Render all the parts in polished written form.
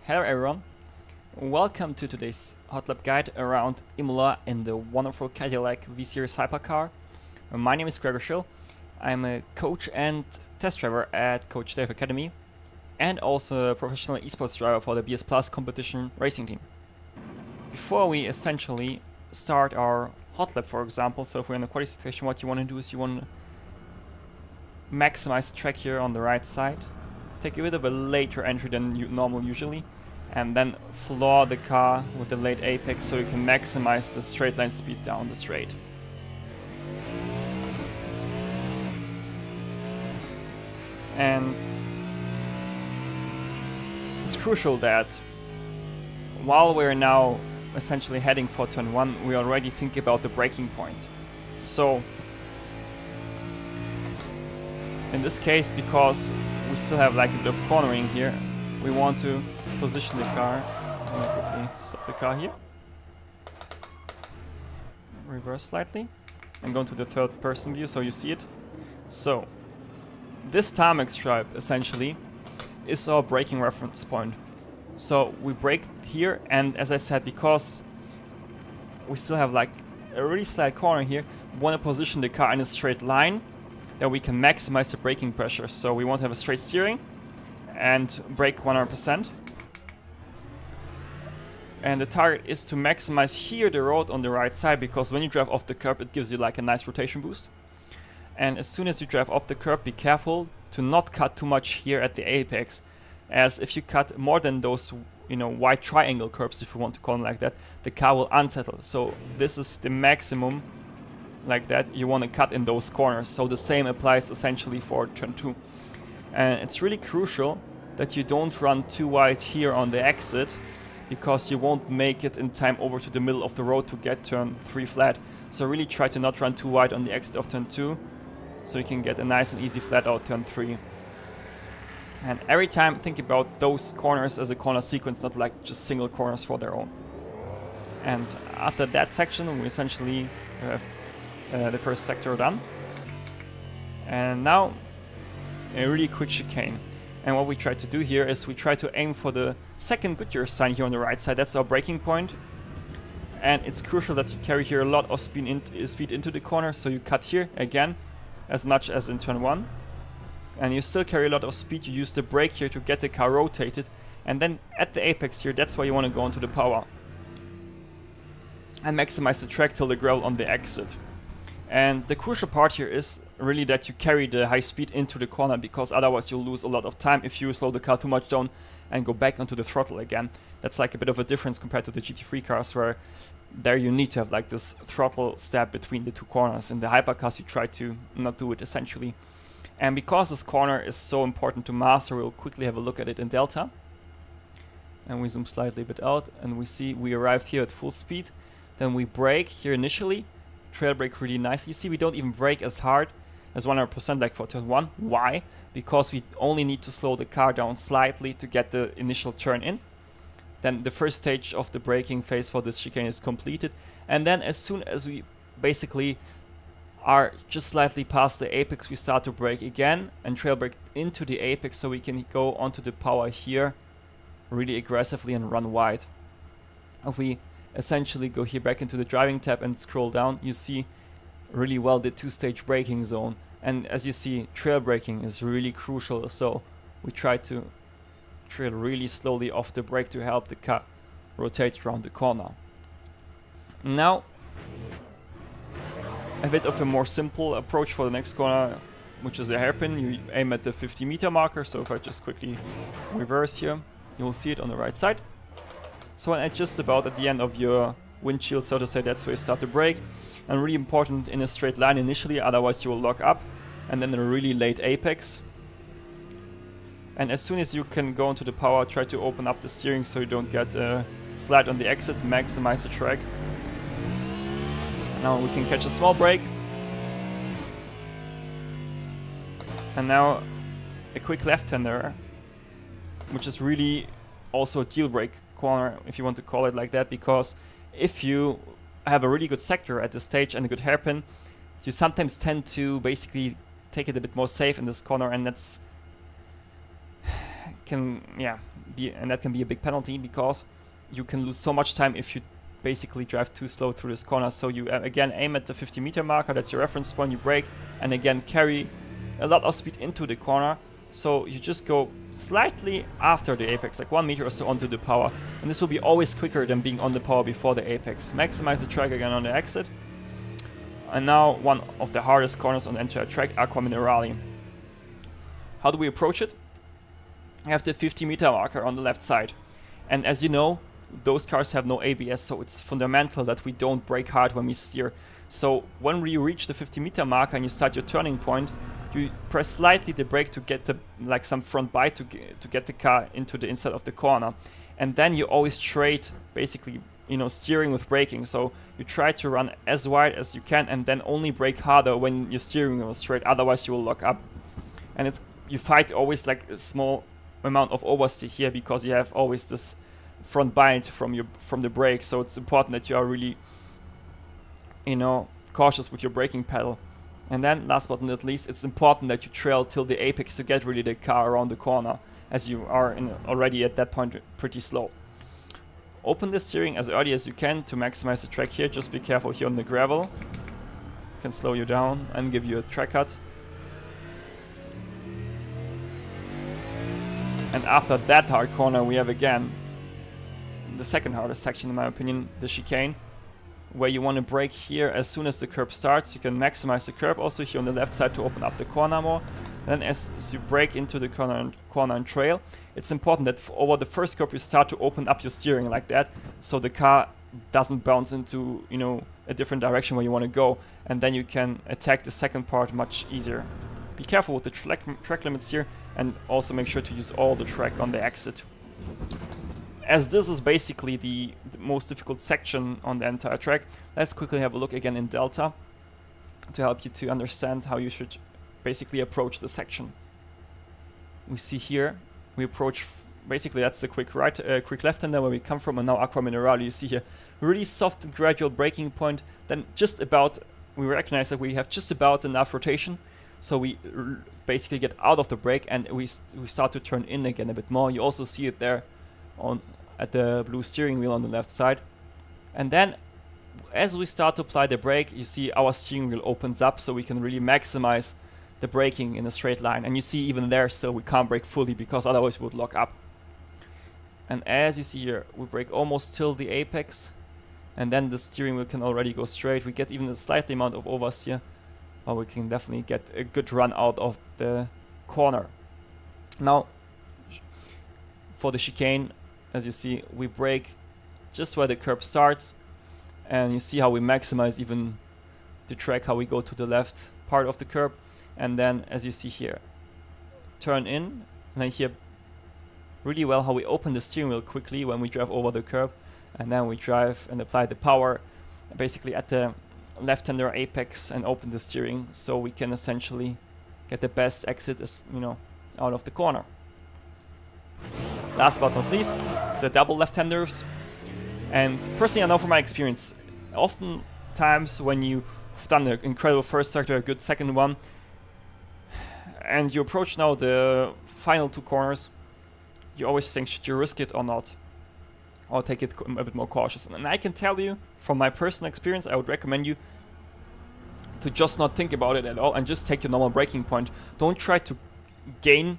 Hello everyone, welcome to today's Hotlap guide around Imola in the wonderful Cadillac V-Series hypercar. My name is Gregor Schill. I'm a coach and test driver at Coach Dave Academy and also a professional esports driver for the BS Plus competition racing team. Before we essentially start our Hotlap, for example, so if we're in a quality situation, what you want to do is you want to maximize the track here on the right side, take a bit of a later entry than normal usually, and then floor the car with the late apex so you can maximize the straight line speed down the straight. And it's crucial that while we're now essentially heading for turn 1, we already think about the braking point. So in this case, because we still have like a bit of cornering here, we want to position the car. I'm gonna quickly stop the car here, reverse slightly, and go into the third person view so you see it. So this tarmac stripe essentially is our braking reference point. So we brake here, and as I said, because we still have like a really slight corner here, we want to position the car in a straight line that we can maximize the braking pressure. So we want to have a straight steering and brake 100%. And the target is to maximize here the road on the right side, because when you drive off the curb it gives you like a nice rotation boost. And as soon as you drive up the curb, be careful to not cut too much here at the apex, as if you cut more than those, you know, white triangle curbs, if you want to call them like that, the car will unsettle. So this is the maximum like that you want to cut in those corners. So the same applies essentially for turn 2. And it's really crucial that you don't run too wide here on the exit, because you won't make it in time over to the middle of the road to get turn 3 flat. So really try to not run too wide on the exit of turn 2, so you can get a nice and easy flat out turn 3. And every time think about those corners as a corner sequence, not like just single corners for their own. And after that section we essentially have the first sector done. And now a really quick chicane. And what we try to do here is we try to aim for the second Goodyear sign here on the right side. That's our braking point. And it's crucial that you carry here a lot of speed into the corner. So you cut here again as much as in turn 1. And you still carry a lot of speed. You use the brake here to get the car rotated. And then at the apex here, that's why you want to go into the power. And maximize the track till the gravel on the exit. And the crucial part here is really that you carry the high speed into the corner, because otherwise you'll lose a lot of time if you slow the car too much down and go back onto the throttle again. That's like a bit of a difference compared to the GT3 cars, where there you need to have like this throttle step between the two corners. In the hypercars you try to not do it essentially. And because this corner is so important to master, we'll quickly have a look at it in Delta. And we zoom slightly a bit out and we see we arrived here at full speed. Then we brake here initially, trail brake really nicely. You see we don't even brake as hard as 100% like for turn 1. Why? Because we only need to slow the car down slightly to get the initial turn in. Then the first stage of the braking phase for this chicane is completed. And then as soon as we basically are just slightly past the apex, we start to brake again and trail brake into the apex so we can go onto the power here really aggressively and run wide. If we essentially go here back into the driving tab and scroll down, you see really well the 2-stage braking zone. And as you see, trail braking is really crucial, so we try to trail really slowly off the brake to help the car rotate around the corner. Now a bit of a more simple approach for the next corner, which is a hairpin. You aim at the 50-meter marker, so if I just quickly reverse here, you'll see it on the right side. So at just about at the end of your windshield, so to say, that's where you start to brake. And really important in a straight line initially, otherwise you will lock up. And then a really late apex. And as soon as you can go into the power, try to open up the steering so you don't get a slide on the exit, maximize the track. Now we can catch a small brake. And now a quick left-hander, which is really also a deal break corner, if you want to call it like that, because if you have a really good sector at this stage and a good hairpin, you sometimes tend to basically take it a bit more safe in this corner, and that's can that can be a big penalty, because you can lose so much time if you basically drive too slow through this corner. So you again aim at the 50-meter marker, that's your reference point, you brake, and again carry a lot of speed into the corner. So you just go slightly after the apex, like 1 meter or so onto the power. And this will be always quicker than being on the power before the apex. Maximize the track again on the exit. And now one of the hardest corners on the entire track, Aqua Minerale. How do we approach it? I have the 50-meter marker on the left side. And as you know, those cars have no ABS, so it's fundamental that we don't brake hard when we steer. So when we reach the 50-meter marker and you start your turning point, you press slightly the brake to get the, like some front bite to get the car into the inside of the corner. And then you always trade basically, you know, steering with braking. So you try to run as wide as you can and then only brake harder when your steering wheel is straight, otherwise you will lock up. And you fight always like a small amount of oversteer here, because you have always this front bite from the brake. So it's important that you are really, you know, cautious with your braking pedal. And then last but not least, it's important that you trail till the apex to get really the car around the corner, as you are already at that point pretty slow. Open the steering as early as you can to maximize the track here. Just be careful here on the gravel. It can slow you down and give you a track cut. And after that hard corner, we have again the second hardest section in my opinion, the chicane, where you want to brake here as soon as the curb starts. You can maximize the curb also here on the left side to open up the corner more. Then as you brake into the corner and trail, it's important that over the first curb you start to open up your steering like that, so the car doesn't bounce into, you know, a different direction where you want to go, and then you can attack the second part much easier. Be careful with the track limits here, and also make sure to use all the track on the exit. As this is basically the most difficult section on the entire track, let's quickly have a look again in Delta to help you to understand how you should basically approach the section. We see here, we approach, basically that's the quick left-hander where we come from, and now Aqua Minerale, you see here, really soft and gradual braking point, then just about, we recognize that we have just about enough rotation, so we basically get out of the brake and we start to turn in again a bit more. You also see it there at the blue steering wheel on the left side. And then as we start to apply the brake, you see our steering wheel opens up, so we can really maximize the braking in a straight line. And you see even there still we can't brake fully, because otherwise we would lock up. And as you see here, we brake almost till the apex, and then the steering wheel can already go straight. We get even a slight amount of oversteer, but we can definitely get a good run out of the corner. Now for the chicane, as you see, we brake just where the curb starts, and you see how we maximize even the track, how we go to the left part of the curb, and then as you see here, turn in, and then here really well how we open the steering wheel quickly when we drive over the curb, and then we drive and apply the power basically at the left-hander apex and open the steering, so we can essentially get the best exit, as you know, out of the corner. Last but not least, the double left-handers. And personally, I know from my experience, oftentimes when you've done an incredible first sector, a good second one, and you approach now the final two corners, you always think, should you risk it or not? Or take it a bit more cautious. And I can tell you, from my personal experience, I would recommend you to just not think about it at all and just take your normal braking point. Don't try to gain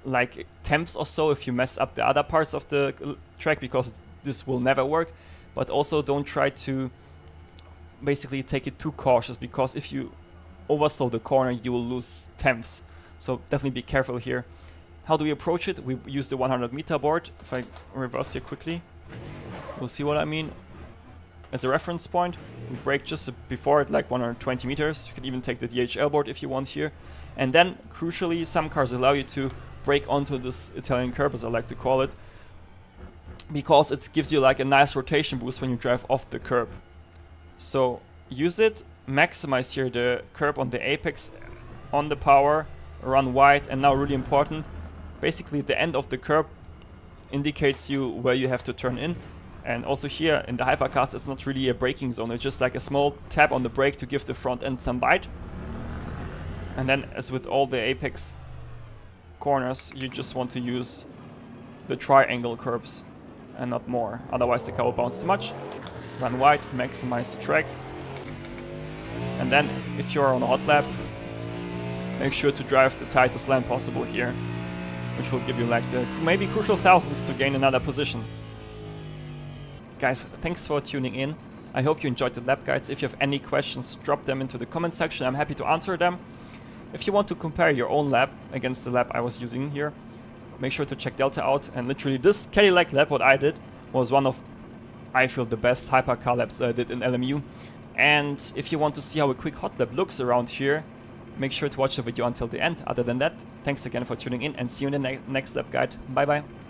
like tenths or so if you mess up the other parts of the track, because this will never work. But also don't try to basically take it too cautious, because if you overslow the corner you will lose tenths. So definitely be careful here. How do we approach it? We use the 100-meter board. If I reverse here quickly, you'll see what I mean. As a reference point, we brake just before it, like 120 meters. You can even take the DHL board if you want here. And then, crucially, some cars allow you to brake onto this Italian curb, as I like to call it, because it gives you like a nice rotation boost when you drive off the curb. So use it, maximize here the curb on the apex, on the power, run wide, and now really important, basically the end of the curb indicates you where you have to turn in. And also here in the hypercars, it's not really a braking zone, it's just like a small tap on the brake to give the front end some bite. And then, as with all the apex corners, you just want to use the triangle curves and not more. Otherwise the car will bounce too much. Run wide, maximize the track. And then if you're on a hot lap, make sure to drive the tightest line possible here, which will give you like the maybe crucial thousands to gain another position. Guys, thanks for tuning in. I hope you enjoyed the lap guides. If you have any questions, drop them into the comment section. I'm happy to answer them. If you want to compare your own lap against the lap I was using here, make sure to check Delta out. And literally this Cadillac lap, what I did, was one of, I feel, the best hypercar laps I did in LMU. And if you want to see how a quick hot lap looks around here, make sure to watch the video until the end. Other than that, thanks again for tuning in and see you in the next lap guide. Bye bye.